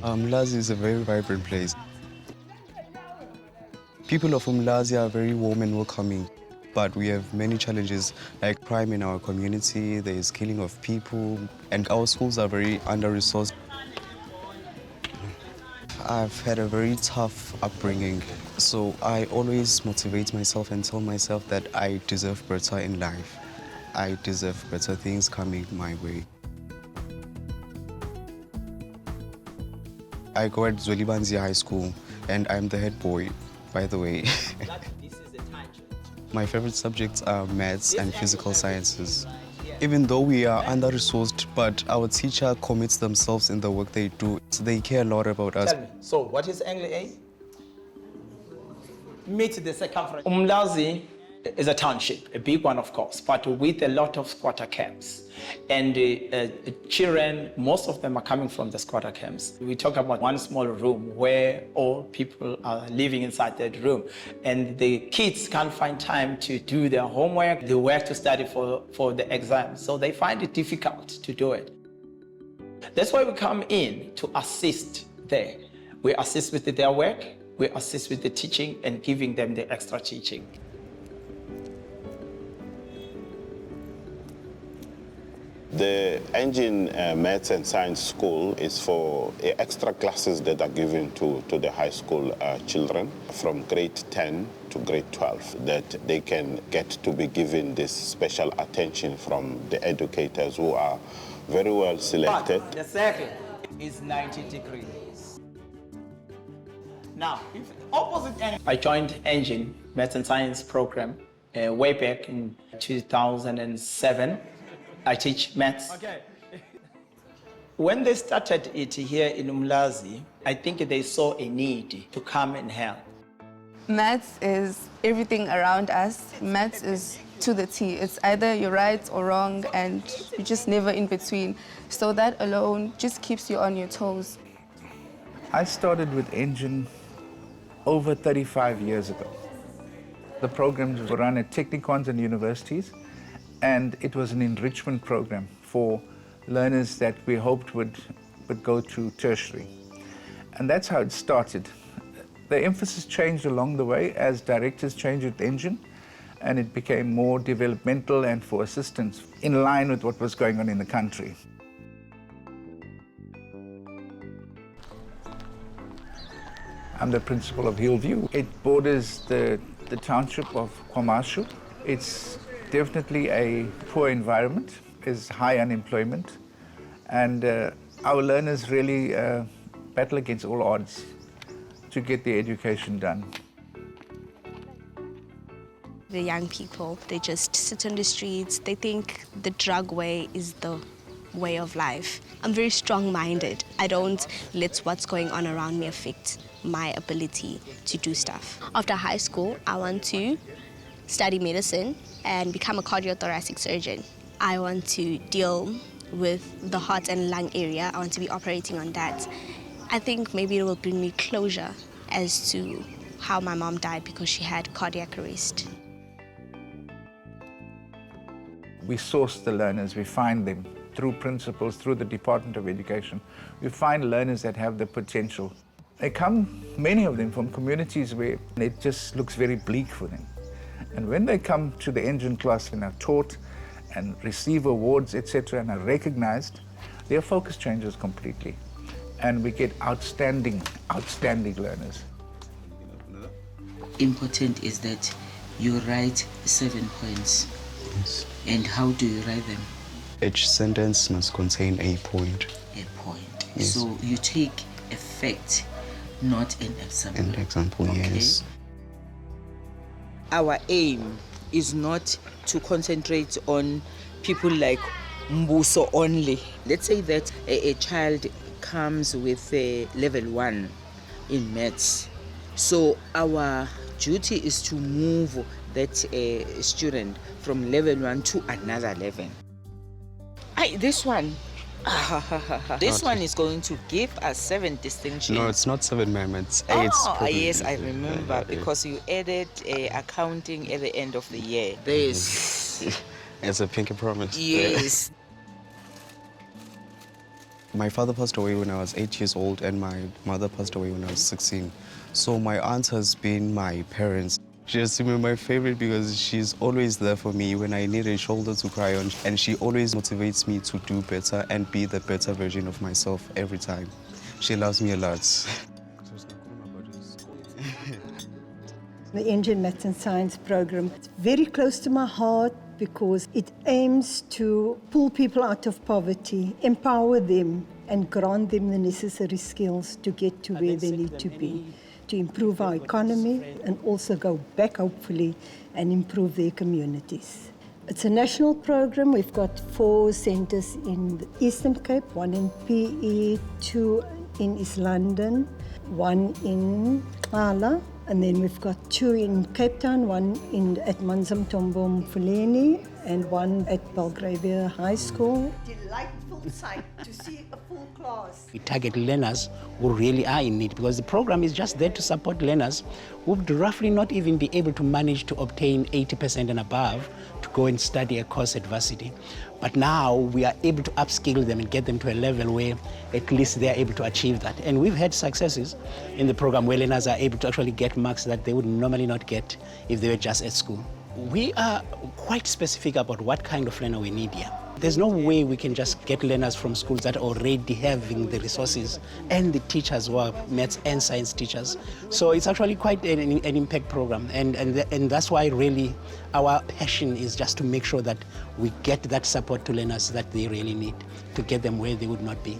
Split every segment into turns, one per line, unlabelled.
Umlazi is a very vibrant place. People of Umlazi are very warm and welcoming, but we have many challenges like crime in our community, there is killing of people, and our schools are very under-resourced. I've had a very tough upbringing, so I always motivate myself and tell myself that I deserve better in life. I deserve better things coming my way. I go at Zwelibanzi High School, and I'm the head boy, by the way. My favorite subjects are maths and physical sciences. Even though we are under-resourced, but our teacher commits themselves in the work they do. So they care a lot about us.
Tell me, so what is Angle A? Meet the circumference. Umlazi is a township, a big one of course, but with a lot of squatter camps. And children, most of them are coming from the squatter camps. We talk about one small room where all people are living inside that room. And the kids can't find time to do their homework. They work to study for the exam. So they find it difficult to do it. That's why we come in to assist there. We assist with their work, we assist with the teaching and giving them the extra teaching.
The Engen Maths and Science School is for extra classes that are given to the high school children from grade 10 to grade 12, that they can get to be given this special attention from the educators who are very well selected.
But the circle is 90 degrees. Now, if opposite end, I joined Engen Maths and Science program way back in 2007. I teach maths. Okay. When they started it here in Umlazi, I think they saw a need to come and help.
Maths is everything around us. Maths is to the T. It's either you're right or wrong, and you're just never in between. So that alone just keeps you on your toes.
I started with Engen over 35 years ago. The programs were run at technikons and universities, and it was an enrichment program for learners that we hoped would go to tertiary. And that's how it started. The emphasis changed along the way as directors changed with Engen, and it became more developmental and for assistance in line with what was going on in the country. I'm the principal of Hillview. It borders the township of KwaZulu-Natal. It's definitely a poor environment, there's high unemployment, and our learners really battle against all odds to get their education done.
The young people, they just sit on the streets, they think the drug way is the way of life. I'm very strong-minded. I don't let what's going on around me affect my ability to do stuff. After high school, I want to study medicine and become a cardiothoracic surgeon. I want to deal with the heart and lung area. I want to be operating on that. I think maybe it will bring me closure as to how my mom died because she had cardiac arrest.
We source the learners, we find them through principals, through the Department of Education. We find learners that have the potential. They come, many of them, from communities where it just looks very bleak for them. And when they come to the Engen class and are taught and receive awards, etc., and are recognized, their focus changes completely. And we get outstanding learners.
Important is that you write 7 points. Yes. And how do you write them?
Each sentence must contain a point.
A point.
Yes.
So you take a fact, not an example.
An example, okay. Yes.
Our aim is not to concentrate on people like Mbuso only. Let's say that a child comes with a level 1 in maths. So our duty is to move that student from level 1 to another level. This one is going to give us 7 distinctions.
No, it's not 7, ma'am. It's 8.
Oh, yes, I remember, because you added accounting at the end of the year. This.
It's a pinky promise.
Yes.
My father passed away when I was 8 years old and my mother passed away when I was 16. So my aunt has been my parents. She has been my favorite because she's always there for me when I need a shoulder to cry on. And she always motivates me to do better and be the better version of myself every time. She loves me a lot.
The Engen Maths and Science program is very close to my heart because it aims to pull people out of poverty, empower them, and grant them the necessary skills to get to where they need to be, to improve our economy and also go back, hopefully, and improve their communities. It's a national program. We've got 4 centres in the Eastern Cape, 1 in PE, 2 in East London, 1 in Cala, and then we've got 2 in Cape Town, 1 at Manzomthombo Mfuleni, and 1 at Gqeberha High School. Delightful sight to see a full class.
We target learners who really are in need because the program is just there to support learners who would roughly not even be able to manage to obtain 80% and above to go and study a course at varsity. But now we are able to upskill them and get them to a level where at least they are able to achieve that. And we've had successes in the program where learners are able to actually get marks that they would normally not get if they were just at school. We are quite specific about what kind of learner we need here. There's no way we can just get learners from schools that are already having the resources and the teachers who are maths and science teachers. So it's actually quite an impact program. And that's why really our passion is just to make sure that we get that support to learners that they really need to get them where they would not be.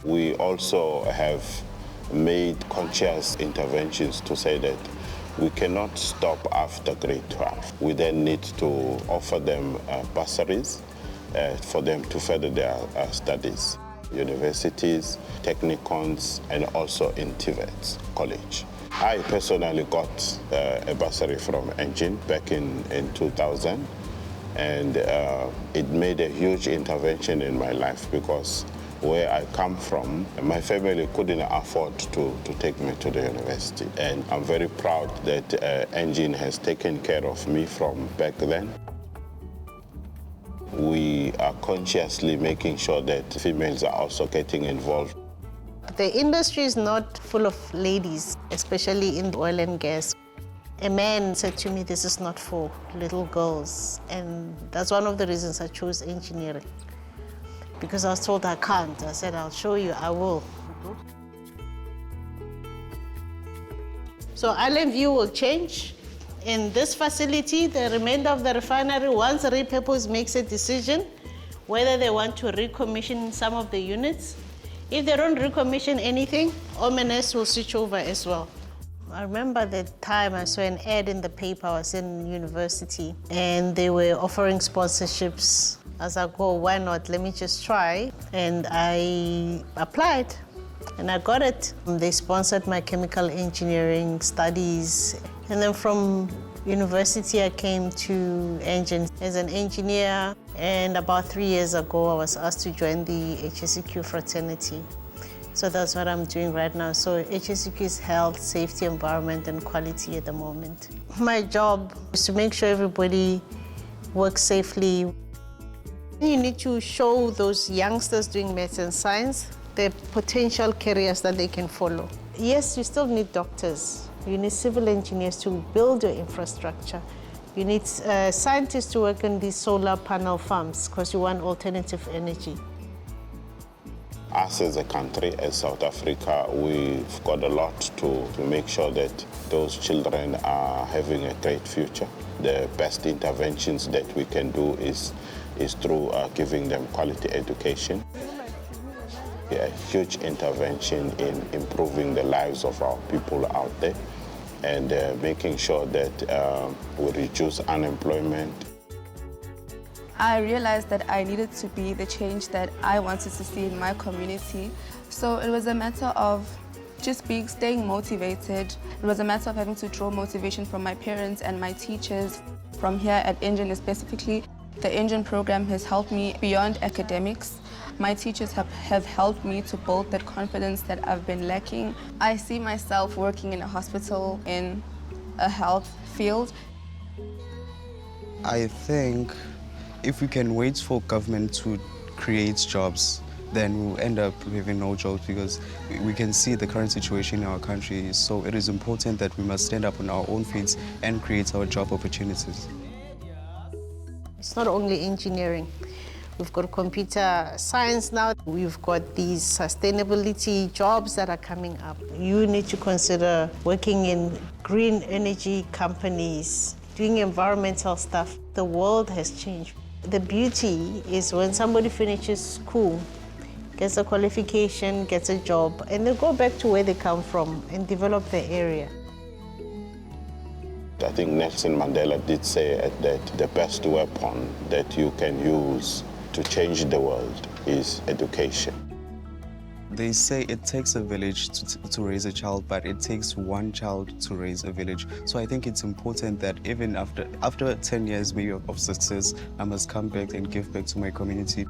We also have made conscious interventions to say that we cannot stop after grade 12. We then need to offer them bursaries for them to further their studies. Universities, technicons, and also in TVETs, college. I personally got a bursary from Engen back in 2000, and it made a huge intervention in my life because where I come from, my family couldn't afford to take me to the university. And I'm very proud that Engen has taken care of me from back then. We are consciously making sure that females are also getting involved.
The industry is not full of ladies, especially in oil and gas. A man said to me, this is not for little girls. And that's one of the reasons I chose engineering. Because I was told I can't. I said, I'll show you, I will. So Island View will change. In this facility, the remainder of the refinery, once Repurpose makes a decision whether they want to recommission some of the units. If they don't recommission anything, OMNS will switch over as well. I remember the time I saw an ad in the paper. I was in university, and they were offering sponsorships. I was like, oh, why not? Let me just try. And I applied, and I got it. They sponsored my chemical engineering studies. And then from university, I came to Engen as an engineer. And about 3 years ago, I was asked to join the HSEQ fraternity. So that's what I'm doing right now. So HSEQ is health, safety, environment, and quality at the moment. My job is to make sure everybody works safely. You need to show those youngsters doing maths and science the potential careers that they can follow. Yes, you still need doctors. You need civil engineers to build your infrastructure. You need scientists to work on these solar panel farms because you want alternative energy.
Us as a country, as South Africa, we've got a lot to make sure that those children are having a great future. The best interventions that we can do is through giving them quality education. A huge intervention in improving the lives of our people out there and making sure that we reduce unemployment.
I realized that I needed to be the change that I wanted to see in my community. So it was a matter of just staying motivated. It was a matter of having to draw motivation from my parents and my teachers. From here at Engen specifically, the Engen program has helped me beyond academics. My teachers have helped me to build that confidence that I've been lacking. I see myself working in a hospital in a health field.
I think If we can wait for government to create jobs, then we'll end up having no jobs because we can see the current situation in our country. So it is important that we must stand up on our own feet and create our job opportunities.
It's not only engineering. We've got computer science now. We've got these sustainability jobs that are coming up. You need to consider working in green energy companies, doing environmental stuff. The world has changed. The beauty is when somebody finishes school, gets a qualification, gets a job, and they go back to where they come from and develop their area.
I think Nelson Mandela did say that the best weapon that you can use to change the world is education.
They say it takes a village to raise a child, but it takes one child to raise a village. So I think it's important that even after 10 years maybe of success, I must come back and give back to my community.